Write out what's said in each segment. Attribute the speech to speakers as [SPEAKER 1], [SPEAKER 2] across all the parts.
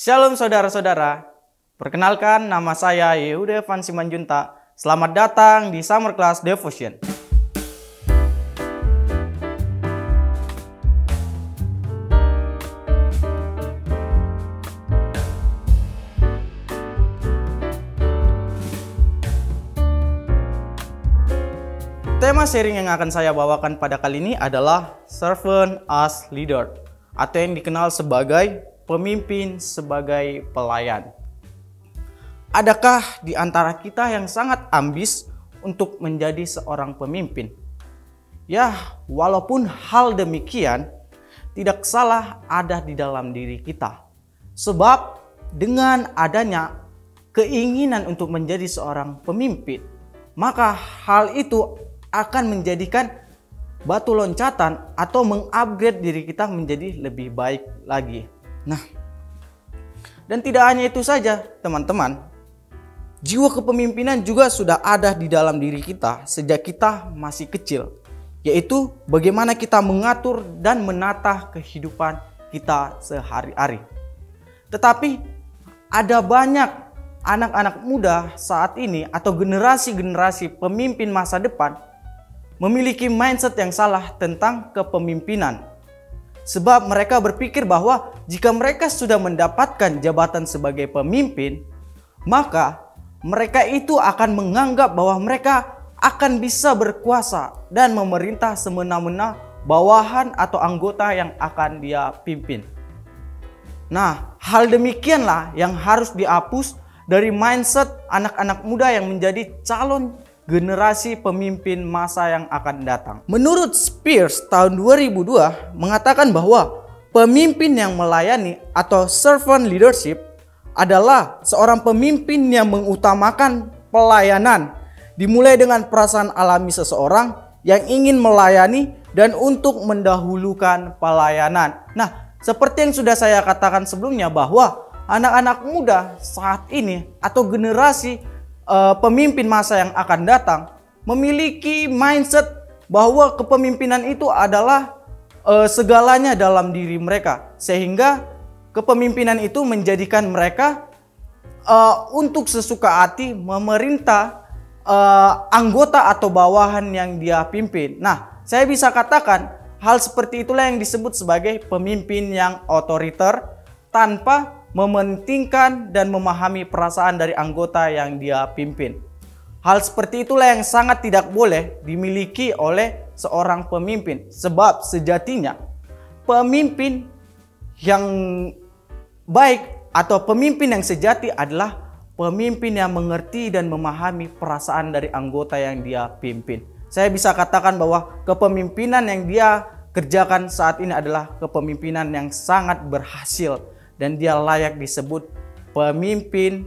[SPEAKER 1] Shalom saudara-saudara, perkenalkan nama saya Yehuda Evan Simanjunta. Selamat datang di Summer Class Devotion. Tema sharing yang akan saya bawakan pada kali ini adalah Servant as Leader, atau yang dikenal sebagai pemimpin sebagai pelayan. Adakah di antara kita yang sangat ambis untuk menjadi seorang pemimpin? Ya, walaupun hal demikian tidak salah ada di dalam diri kita. Sebab dengan adanya keinginan untuk menjadi seorang pemimpin, maka hal itu akan menjadikan batu loncatan atau mengupgrade diri kita menjadi lebih baik lagi. Nah, dan tidak hanya itu saja teman-teman, jiwa kepemimpinan juga sudah ada di dalam diri kita sejak kita masih kecil, yaitu bagaimana kita mengatur dan menata kehidupan kita sehari-hari. Tetapi ada banyak anak-anak muda saat ini atau generasi-generasi pemimpin masa depan memiliki mindset yang salah tentang kepemimpinan. Sebab mereka berpikir bahwa jika mereka sudah mendapatkan jabatan sebagai pemimpin, maka mereka itu akan menganggap bahwa mereka akan bisa berkuasa dan memerintah semena-mena bawahan atau anggota yang akan dia pimpin. Nah, hal demikianlah yang harus dihapus dari mindset anak-anak muda yang menjadi calon generasi pemimpin masa yang akan datang. Menurut Spears tahun 2002 mengatakan bahwa pemimpin yang melayani atau servant leadership adalah seorang pemimpin yang mengutamakan pelayanan, dimulai dengan perasaan alami seseorang yang ingin melayani dan untuk mendahulukan pelayanan. Nah, seperti yang sudah saya katakan sebelumnya bahwa anak-anak muda saat ini atau generasi pemimpin masa yang akan datang memiliki mindset bahwa kepemimpinan itu adalah segalanya dalam diri mereka, sehingga kepemimpinan itu menjadikan mereka untuk sesuka hati memerintah anggota atau bawahan yang dia pimpin. Nah, saya bisa katakan hal seperti itulah yang disebut sebagai pemimpin yang otoriter tanpa mementingkan dan memahami perasaan dari anggota yang dia pimpin. Hal seperti itulah yang sangat tidak boleh dimiliki oleh seorang pemimpin. Sebab sejatinya pemimpin yang baik atau pemimpin yang sejati adalah pemimpin yang mengerti dan memahami perasaan dari anggota yang dia pimpin. Saya bisa katakan bahwa kepemimpinan yang dia kerjakan saat ini adalah kepemimpinan yang sangat berhasil. Dan dia layak disebut pemimpin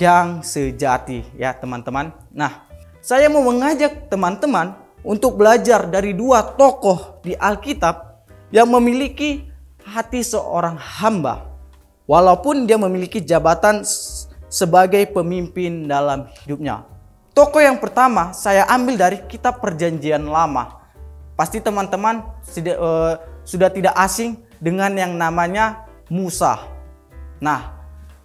[SPEAKER 1] yang sejati, ya teman-teman. Nah, saya mau mengajak teman-teman untuk belajar dari dua tokoh di Alkitab yang memiliki hati seorang hamba, walaupun dia memiliki jabatan sebagai pemimpin dalam hidupnya. Tokoh yang pertama saya ambil dari kitab Perjanjian Lama. Pasti teman-teman sudah tidak asing dengan yang namanya Musa. Nah,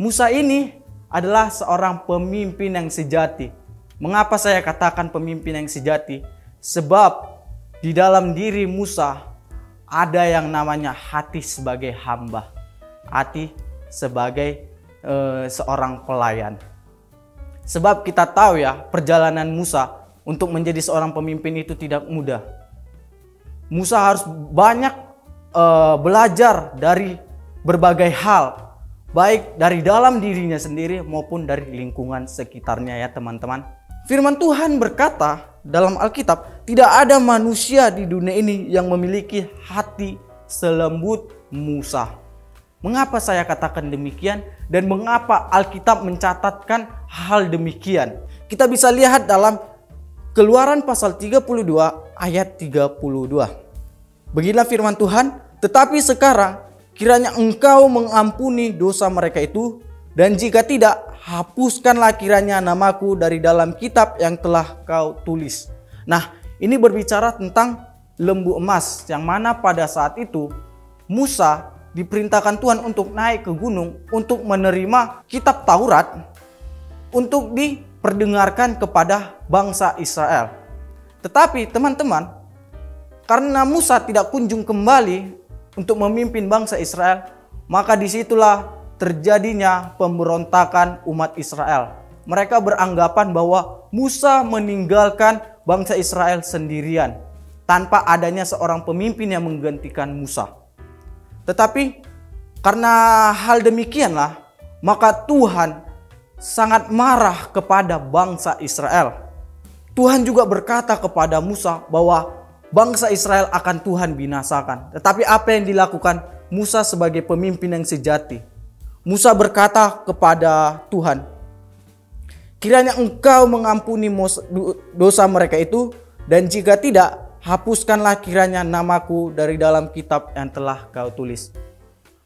[SPEAKER 1] Musa ini adalah seorang pemimpin yang sejati. Mengapa saya katakan pemimpin yang sejati? Sebab di dalam diri Musa ada yang namanya hati sebagai hamba, hati sebagai seorang pelayan. Sebab kita tahu ya, perjalanan Musa untuk menjadi seorang pemimpin itu tidak mudah. Musa harus banyak belajar dari berbagai hal, baik dari dalam dirinya sendiri maupun dari lingkungan sekitarnya, ya teman-teman. Firman Tuhan berkata dalam Alkitab, tidak ada manusia di dunia ini yang memiliki hati selembut Musa. Mengapa saya katakan demikian dan mengapa Alkitab mencatatkan hal demikian? Kita bisa lihat dalam Keluaran pasal 32 ayat 32. Beginilah firman Tuhan, tetapi sekarang kiranya engkau mengampuni dosa mereka itu, dan jika tidak, hapuskanlah kiranya namaku dari dalam kitab yang telah kau tulis. Nah, ini berbicara tentang lembu emas, yang mana pada saat itu Musa diperintahkan Tuhan untuk naik ke gunung untuk menerima kitab Taurat untuk diperdengarkan kepada bangsa Israel. Tetapi teman-teman, karena Musa tidak kunjung kembali untuk memimpin bangsa Israel, maka disitulah terjadinya pemberontakan umat Israel. Mereka beranggapan bahwa Musa meninggalkan bangsa Israel sendirian tanpa adanya seorang pemimpin yang menggantikan Musa. Tetapi karena hal demikianlah, maka Tuhan sangat marah kepada bangsa Israel. Tuhan juga berkata kepada Musa bahwa bangsa Israel akan Tuhan binasakan. Tetapi apa yang dilakukan Musa sebagai pemimpin yang sejati? Musa berkata kepada Tuhan, kiranya Engkau mengampuni dosa mereka itu, dan jika tidak, hapuskanlah kiranya namaku dari dalam kitab yang telah Kau tulis.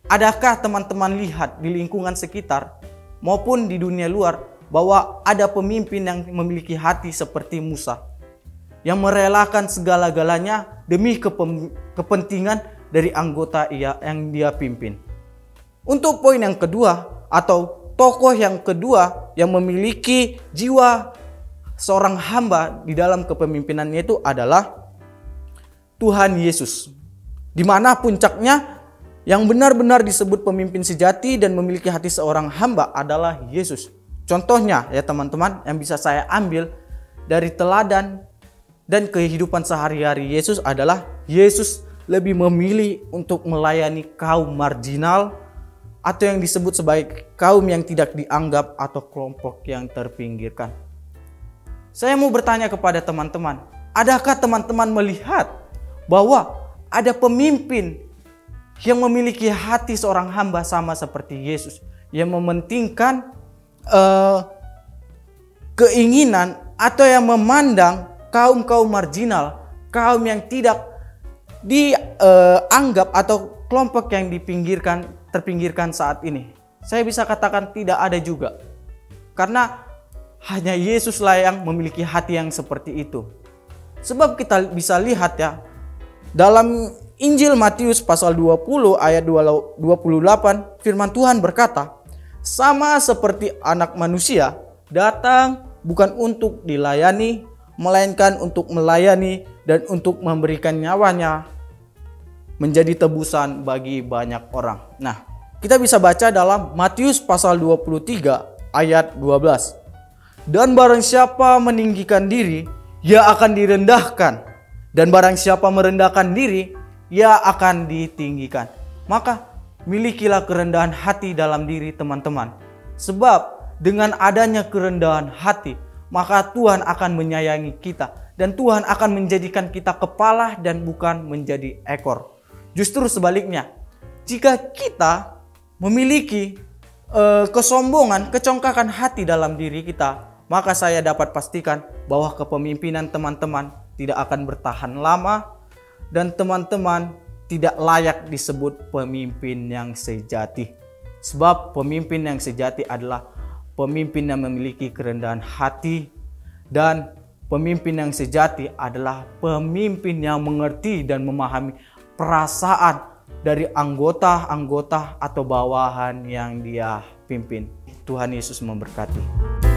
[SPEAKER 1] Adakah teman-teman lihat di lingkungan sekitar maupun di dunia luar bahwa ada pemimpin yang memiliki hati seperti Musa, yang merelakan segala-galanya demi kepentingan dari anggota yang dia pimpin? Untuk poin yang kedua, atau tokoh yang kedua yang memiliki jiwa seorang hamba di dalam kepemimpinannya itu adalah Tuhan Yesus. Di mana puncaknya yang benar-benar disebut pemimpin sejati dan memiliki hati seorang hamba adalah Yesus. Contohnya ya teman-teman, yang bisa saya ambil dari teladan dan kehidupan sehari-hari Yesus adalah Yesus lebih memilih untuk melayani kaum marginal atau yang disebut sebagai kaum yang tidak dianggap atau kelompok yang terpinggirkan. Saya mau bertanya kepada teman-teman, adakah teman-teman melihat bahwa ada pemimpin yang memiliki hati seorang hamba sama seperti Yesus, yang mementingkan keinginan atau yang memandang kaum-kaum marginal, kaum yang tidak dianggap atau kelompok yang terpinggirkan saat ini? Saya bisa katakan tidak ada juga. Karena hanya Yesuslah yang memiliki hati yang seperti itu. Sebab kita bisa lihat ya, dalam Injil Matius pasal 20 ayat 28, firman Tuhan berkata, sama seperti Anak Manusia datang bukan untuk dilayani, melainkan untuk melayani dan untuk memberikan nyawanya menjadi tebusan bagi banyak orang. Nah, kita bisa baca dalam Matius pasal 23 ayat 12. Dan barang siapa meninggikan diri, ia akan direndahkan. Dan barang siapa merendahkan diri, ia akan ditinggikan. Maka milikilah kerendahan hati dalam diri teman-teman. Sebab dengan adanya kerendahan hati, maka Tuhan akan menyayangi kita. Dan Tuhan akan menjadikan kita kepala dan bukan menjadi ekor. Justru sebaliknya, jika kita memiliki kesombongan, kecongkakan hati dalam diri kita, maka saya dapat pastikan bahwa kepemimpinan teman-teman tidak akan bertahan lama dan teman-teman tidak layak disebut pemimpin yang sejati. Sebab pemimpin yang sejati adalah pemimpin yang memiliki kerendahan hati, dan pemimpin yang sejati adalah pemimpin yang mengerti dan memahami perasaan dari anggota-anggota atau bawahan yang dia pimpin. Tuhan Yesus memberkati.